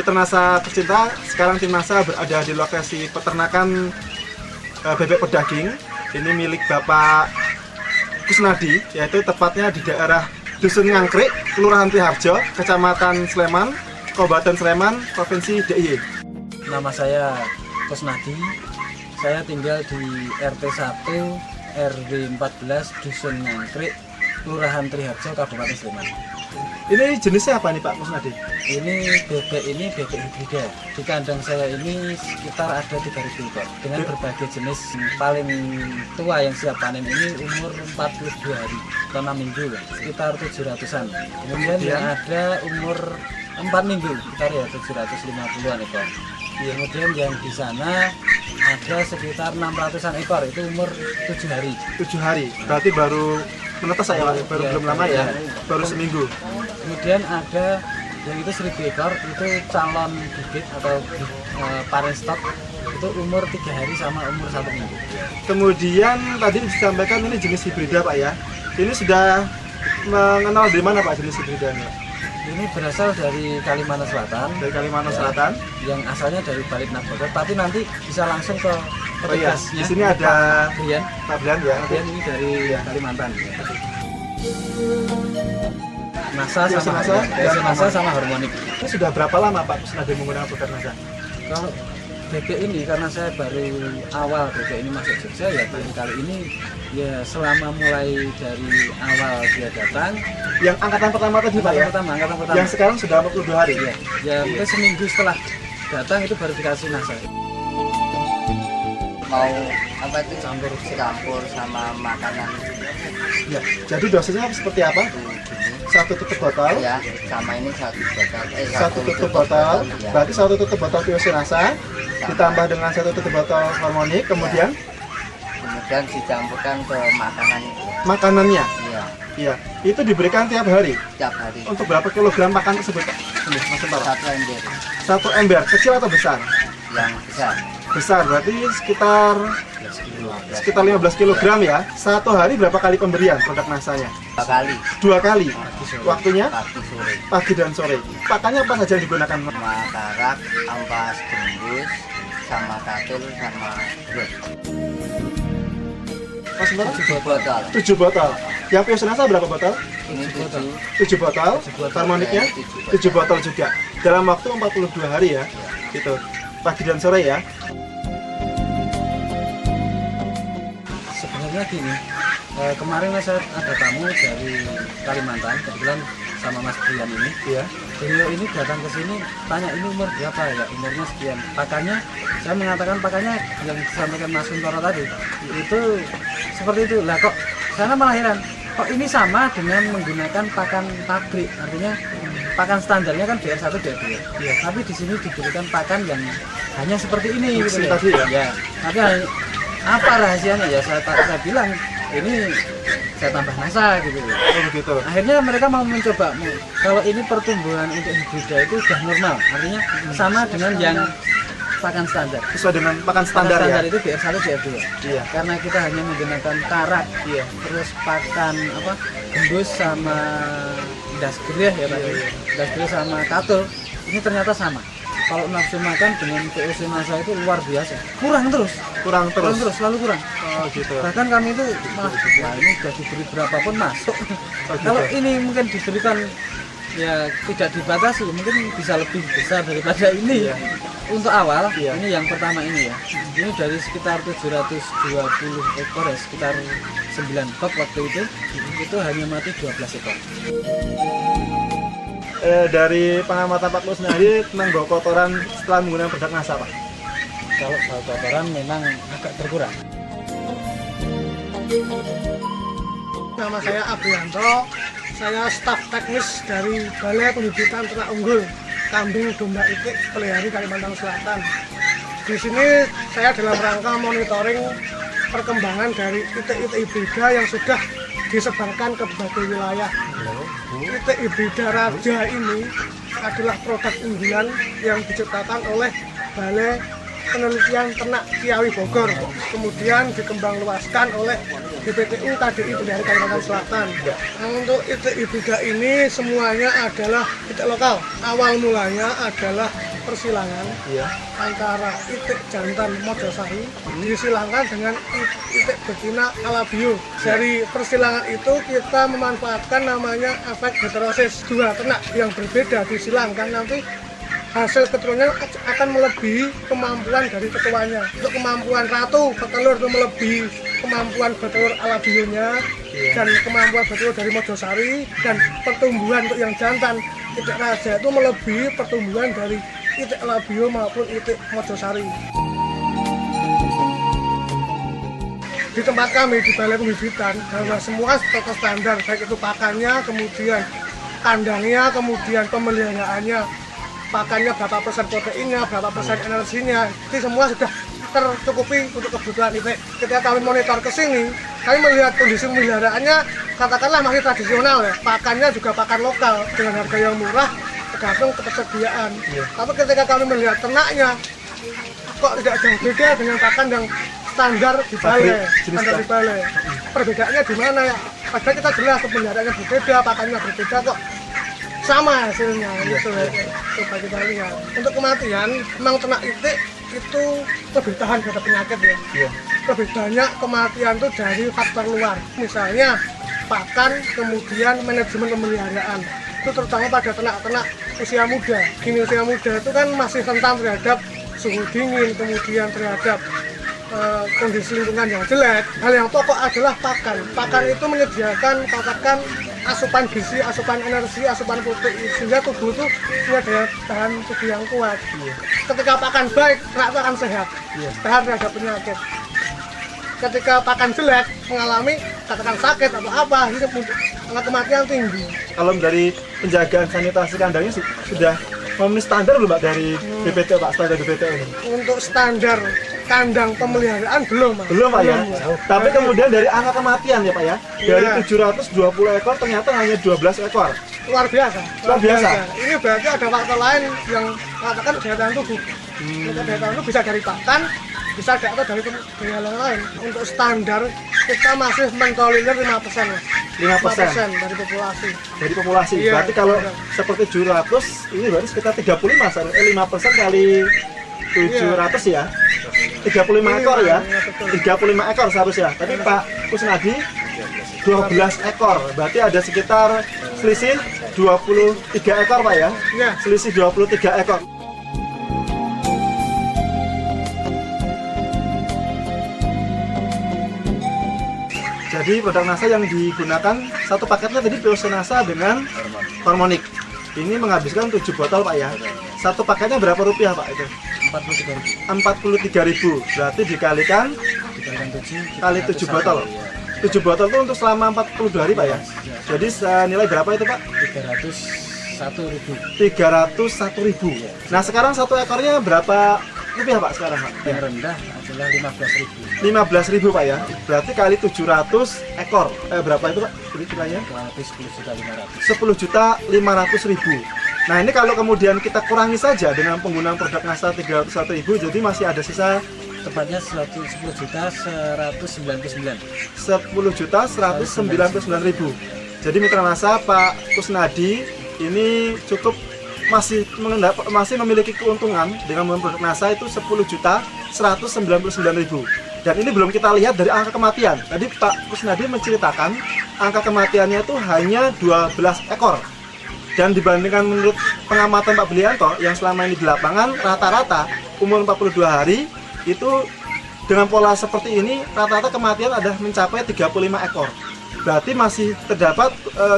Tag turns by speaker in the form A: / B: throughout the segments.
A: Ternasa tercinta, sekarang tim NASA berada di lokasi peternakan bebek pedaging. Ini milik Bapak Kusnadi, yaitu tepatnya di daerah Dusun Ngangkrik, Kelurahan Triharjo, Kecamatan Sleman, Kabupaten Sleman, Provinsi DIY.
B: Nama saya Kusnadi, saya tinggal di RT 1 RW 14 Dusun Ngangkrik, Kelurahan Triharjo, Kabupaten Sleman.
A: Ini jenisnya apa nih Pak Kusnadi?
B: Ini bebek hibrida. Di kandang saya ini sekitar ada 3.000 ekor dengan berbagai jenis. Paling tua yang siap panen ini umur 42 hari atau 6 minggu, sekitar 700-an. Kemudian yang ada umur 4 minggu, sekitar ya 750-an ekor. Kemudian yang di sana ada sekitar 600-an ekor, itu umur 7 hari.
A: 7 hari, berarti baru menetas saya Pak, baru belum lama ya, baru seminggu.
B: Kemudian ada yang itu 1.000 ekor, itu calon bibit atau parent stock, itu umur 3 hari sama umur 1 minggu.
A: Kemudian tadi disampaikan ini jenis hibrida Pak ya. Ini sudah mengenal dari mana Pak jenis hibridanya?
B: Ini berasal dari Kalimantan Selatan.
A: Dari Kalimantan Selatan.
B: Yang asalnya dari Balik Nagoda, tapi nanti bisa langsung ke petugasnya.
A: Di sini ada
B: Pak
A: Brian ya.
B: Brian ini dari Kalimantan. NASA sama Harmonik.
A: Ini sudah berapa lama Pak Kusnadi menggunakan produk NASA?
B: Kalau bebek ini, karena saya baru awal bebek ini masuk Jogja, ya kali ini ya selama mulai dari awal dia datang.
A: Yang angkatan pertama tadi Pak ya?
B: Angkatan pertama.
A: Yang sekarang sudah 42 hari ya?
B: Ya mungkin seminggu setelah datang itu baru dikasih NASA.
C: Mau apa itu campur sama makanan.
A: Ya, jadi dosisnya seperti apa? Satu tutup botol.
C: Ya, sama ini satu botol.
A: Satu tutup botol.
C: Ya.
A: Berarti satu tutup botol POC NASA ditambah dengan satu tutup botol Harmonik, kemudian
C: dicampurkan ke makanan.
A: Makanannya.
C: Iya,
A: Iya, itu diberikan tiap hari.
C: tiap hari.
A: Untuk berapa kilogram makan tersebut? Ini, Mas Tentara.
C: 1 ember.
A: 1 ember, kecil atau besar?
C: Yang besar.
A: Besar, berarti sekitar 15 kg ya. Satu hari berapa kali pemberian produk NASA-nya?
C: 2 kali.
A: 2 kali. Waktunya
C: Pagi sore.
A: pagi dan sore. Pakannya apa saja yang digunakan?
C: Sama karak, ampas gembus, sama katul, sama brot.
A: Mas Tentara?
C: 7 botol.
A: 7 botol. Yang POC NASA berapa botol?
C: Ini 7.
A: 7 botol. Harmoniknya 7 botol juga. Dalam waktu 42 hari ya. Gitu. Pagi dan sore ya.
B: Sebenarnya gini, kemarin saya ada tamu dari Kalimantan, kebetulan sama Mas Brian ini.
A: Iya.
B: Beliau ini datang ke sini, tanya ini umur berapa ya, umurnya sekian. Pakannya, saya mengatakan pakannya yang disampaikan Mas Suntoro tadi, itu seperti itu. Lah kok, sana malah heran, kok ini sama dengan menggunakan pakan pabrik, artinya pakan standarnya kan DR1, DR2.
A: Iya.
B: Tapi di sini diberikan pakan yang hanya seperti ini.
A: Mixing
B: gitu
A: tadi ya?
B: Ya, tapi apa rahasianya ya, saya bilang ini saya tambah NASA gitu.
A: Oh begitu.
B: Akhirnya mereka mau mencoba, kalau ini pertumbuhan untuk hibrida itu sudah normal, artinya sama dengan yang pakan standar.
A: Sesuai dengan pakan
B: Pakan
A: standar ya.
B: itu DR1, DR2.
A: Iya.
B: Karena kita hanya menggunakan karak,
A: Iya.
B: terus pakan gembus sama dasgreh ya Pak. Dasgreh sama katul, ini ternyata sama. Kalau nafsu makan dengan POC NASA itu luar biasa. Kurang terus, selalu kurang.
A: Oh gitu.
B: Bahkan kami itu wah ini sudah diberi berapapun masuk. Kalau ini mungkin diberikan ya tidak dibatasi, mungkin bisa lebih besar daripada ini.
A: Iya.
B: Untuk awal,
A: Iya.
B: ini yang pertama ini ya. Ini dari sekitar 720 ekor ya, sekitar 9 bak waktu itu hanya mati 12 ekor.
A: Dari pengamatan Pak Kusnadi tentang bau kotoran setelah menggunakan produk NASA Pak.
B: Kalau bau kotoran memang agak berkurang.
D: Nama saya Abrianto, saya staf teknis dari Balai Pendidikan Ternak Unggul Kambing Domba Itik Pelihari Kalimantan Selatan. Di sini saya dalam rangka monitoring perkembangan dari itik-itik hibrida yang sudah disebarkan ke berbagai wilayah. Itik hibrida raja ini adalah produk unggulan yang diciptakan oleh Balai Penelitian Ternak Ciawi Bogor, kemudian dikembangluaskan oleh BPTU KDI dari Kalimantan Selatan. Nah, untuk itik hibrida ini semuanya adalah itik lokal. Awal mulanya adalah persilangan antara itik jantan Mojosari disilangkan dengan itik betina alabio. Dari persilangan itu kita memanfaatkan namanya efek heterosis. Dua ternak yang berbeda disilangkan, nanti hasil keturunan akan melebihi kemampuan dari ketuanya. Untuk kemampuan ratu bertelur itu melebihi kemampuan bertelur alabionya, dan kemampuan bertelur dari Mojosari, dan pertumbuhan untuk yang jantan itik raja itu melebihi pertumbuhan dari itik alabio maupun itik Mojosari. Di tempat kami di Balai Pembibitan bahwa semua standar, baik itu pakannya, kemudian kandangnya, kemudian pemeliharaannya, pakannya berapa persen proteinnya, berapa persen energinya, itu semua sudah tercukupi untuk kebutuhan itik. Ketika kami monitor ke sini, kami melihat kondisi pemeliharaannya katakanlah masih tradisional ya, pakannya juga pakan lokal dengan harga yang murah tergantung ketersediaan. Tapi ketika kami melihat ternaknya kok tidak jauh beda dengan pakan yang standar di balai. Perbedaannya di mana ya? Padahal kita jelas pemeliharaannya berbeda, pakannya berbeda kok sama hasilnya gitu ya. Coba kita lihat. Untuk kematian, memang ternak itik itu lebih tahan terhadap penyakit ya. Lebih banyak kematian itu dari faktor luar. Misalnya pakan, kemudian manajemen pemeliharaan. Itu terutama pada ternak-ternak usia muda. Ini usia muda itu kan masih rentan terhadap suhu dingin, kemudian terhadap kondisi lingkungan yang jelek. Hal yang pokok adalah pakan. Pakan itu menyediakan katakan asupan gizi, asupan energi, asupan protein, sehingga tubuh itu punya daya tahan tubuh yang kuat. Ketika pakan baik, ternak itu akan sehat, tahan terhadap penyakit. Ketika pakan jelek, mengalami katakan sakit atau apa, itu angka kematian tinggi.
A: Kalau dari penjagaan sanitasi kandangnya sudah memenuhi standar belum Pak dari BPTU Pak, standar BPTU ini?
D: Untuk standar kandang pemeliharaan belum Pak.
A: Belum Pak ya? Tapi kemudian dari angka kematian ya Pak ya? Dari 720 ekor ternyata hanya 12 ekor.
D: Luar biasa.
A: Luar biasa.
D: Ini berarti ada faktor lain yang katakan daya tahan tubuh. Daya tahan tubuh bisa dari pakan, bisa dari daya lain. Untuk standar kita masih mentolerir 5% lah. 5% dari populasi.
A: Dari populasi.
D: Iya,
A: berarti kalau seperti 700 ini berarti sekitar 35 5% kali 700 ya. 35 ekor ya. 35 ekor seharusnya. Tapi Pak Kusnadi 12 ekor. Berarti ada sekitar selisih 23 ekor Pak ya.
D: Iya.
A: Selisih 23 ekor. Jadi produk NASA yang digunakan satu paketnya tadi Biosenasa dengan Hormonik. Ini menghabiskan 7 botol Pak ya. Satu paketnya berapa rupiah Pak itu? 43.000. Berarti dikalikan
B: 7
A: kali 7 botol. 7 botol itu untuk selama 42 hari Pak ya. Jadi senilai berapa itu Pak? 301.000. Nah sekarang satu ekornya berapa rupiah Pak sekarang Pak?
B: Yang rendah adalah 15.000.
A: 15.000 Pak ya. Berarti kali 700 ekor. Berapa itu Pak? Hitungannya? 10.500.000. Nah ini kalau kemudian kita kurangi saja dengan penggunaan produk NASA 301.000, jadi masih ada sisa
B: tepatnya 10.199.000.
A: 10.199.000. Jadi mitra NASA Pak Kusnadi ini cukup masih memiliki keuntungan dengan menggunakan produk NASA itu 10.199.000. Dan ini belum kita lihat dari angka kematian. Tadi Pak Kusnadi menceritakan angka kematiannya itu hanya 12 ekor. Dan dibandingkan menurut pengamatan Pak Belianto yang selama ini di lapangan, rata-rata umur 42 hari itu dengan pola seperti ini rata-rata kematian ada mencapai 35 ekor. Berarti masih terdapat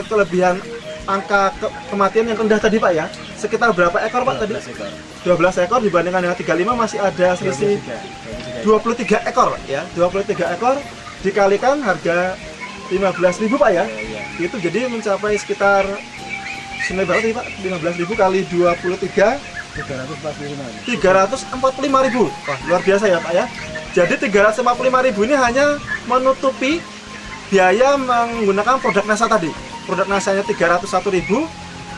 A: kelebihan angka kematian yang rendah tadi Pak ya. Sekitar berapa ekor Pak tadi? 12 ekor dibandingkan dengan 35 masih ada selisih 23 ekor ya. 23 ekor dikalikan harga 15.000 Pak ya. Itu jadi mencapai sekitar senilai berapa tadi Pak? 15.000 kali 23 345.000. Wah, luar biasa ya Pak ya. Jadi 345.000 ini hanya menutupi biaya menggunakan produk NASA tadi. Produk NASA-nya 301.000,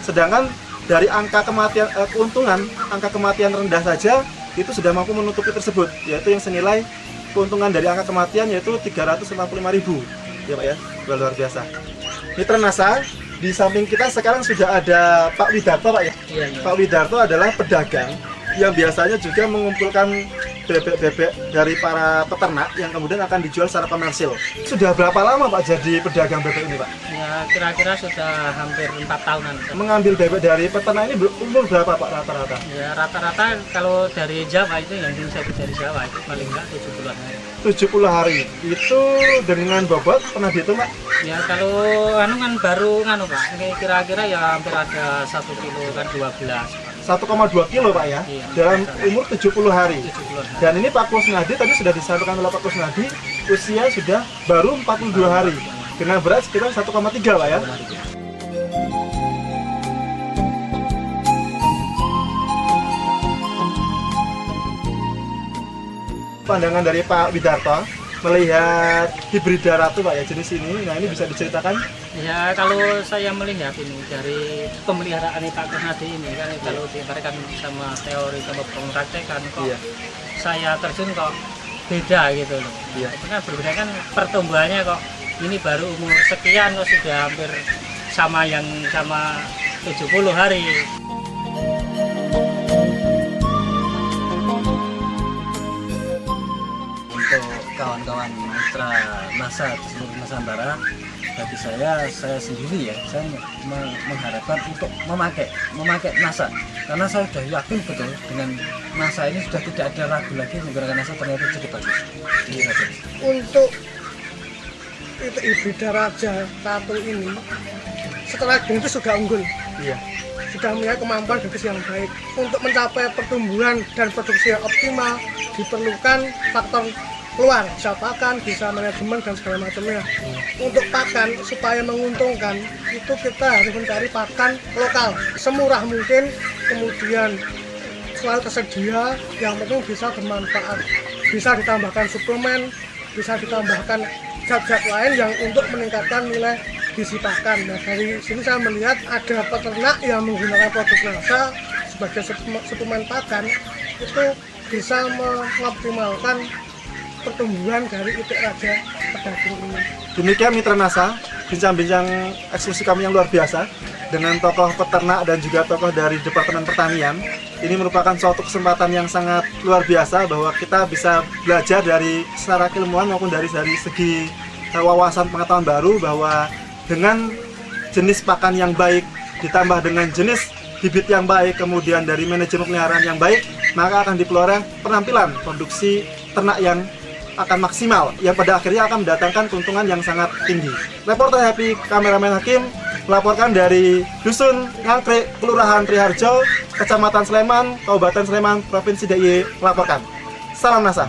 A: sedangkan dari angka kematian keuntungan, angka kematian rendah saja itu sudah mampu menutupi tersebut, yaitu yang senilai keuntungan dari angka kematian yaitu 345.000. ya Pak ya, luar biasa. Mitra NASA, di samping kita sekarang sudah ada Pak Widarto Pak ya.
B: Iya, iya.
A: Pak Widarto adalah pedagang yang biasanya juga mengumpulkan bebek-bebek dari para peternak yang kemudian akan dijual secara komersil. Sudah berapa lama Pak jadi pedagang bebek ini Pak?
B: Ya kira-kira sudah hampir 4 tahunan.
A: Mengambil bebek dari peternak ini umur berapa Pak rata-rata?
B: Ya rata-rata kalau dari Jawa itu yang saya dari Jawa itu paling enggak 70 hari.
A: 70 hari. Itu dengan bobot pernah dihitung Pak?
B: Ya kalau anu kan baru nganu Pak, ini kira-kira ya hampir ada 1 kilo kan 12.
A: 1,2 kilo Pak ya,
B: Iya.
A: dalam umur 70 hari.
B: 70 hari.
A: Dan ini Pak Kusnadi tadi sudah disampaikan oleh Pak Kusnadi, usia sudah baru 42 hari. Dengan berat sekitar 1,3 Pak ya. Pandangan dari Pak Widarto melihat hibrida ratu Pak ya, jenis ini. Nah, ini bisa diceritakan?
B: Ya kalau saya melihat ini dari pemeliharaan Pak Kusnadi ini kan kalau diibaratkan sama teori sama praktekan kok
A: Iya.
B: saya terjun kok beda gitu loh.
A: Iya.
B: Itu kan berbeda kan pertumbuhannya kok ini baru umur sekian kok sudah hampir sama yang sama 70 hari. Untuk kawan-kawan mitra NASA di seluruh Nusantara, bagi saya sendiri ya, saya mengharapkan untuk memakai NASA, karena saya sudah yakin betul dengan NASA ini sudah tidak ada ragu lagi menggunakan NASA, ternyata cukup bagus. Ini saja.
D: Untuk itu hibrida raja ratu ini setelah genetis sudah unggul,
A: Iya.
D: sudah memiliki kemampuan genetis yang baik. Untuk mencapai pertumbuhan dan produksi yang optimal diperlukan faktor luar, bisa pakan, bisa manajemen dan segala macamnya. Untuk pakan supaya menguntungkan itu kita harus mencari pakan lokal semurah mungkin, kemudian selalu tersedia, yang penting bisa bermanfaat, bisa ditambahkan suplemen, bisa ditambahkan zat-zat lain yang untuk meningkatkan nilai gizi pakan. Nah, dari sini saya melihat ada peternak yang menggunakan produk NASA sebagai suplemen pakan, itu bisa mengoptimalkan pertumbuhan dari itik raja pedaging ini.
A: Demikian Mitra NASA, bincang-bincang eksklusif kami yang luar biasa dengan tokoh peternak dan juga tokoh dari Departemen Pertanian. Ini merupakan suatu kesempatan yang sangat luar biasa bahwa kita bisa belajar dari secara keilmuan maupun dari segi wawasan pengetahuan baru, bahwa dengan jenis pakan yang baik ditambah dengan jenis bibit yang baik, kemudian dari manajemen pemeliharaan yang baik, maka akan diperoleh penampilan produksi ternak yang akan maksimal, yang pada akhirnya akan mendatangkan keuntungan yang sangat tinggi. Reporter Happy, kameramen Hakim, melaporkan dari Dusun Ngangkrik, Kelurahan Triharjo, Kecamatan Sleman, Kabupaten Sleman, Provinsi DIY, melaporkan. Salam NASA.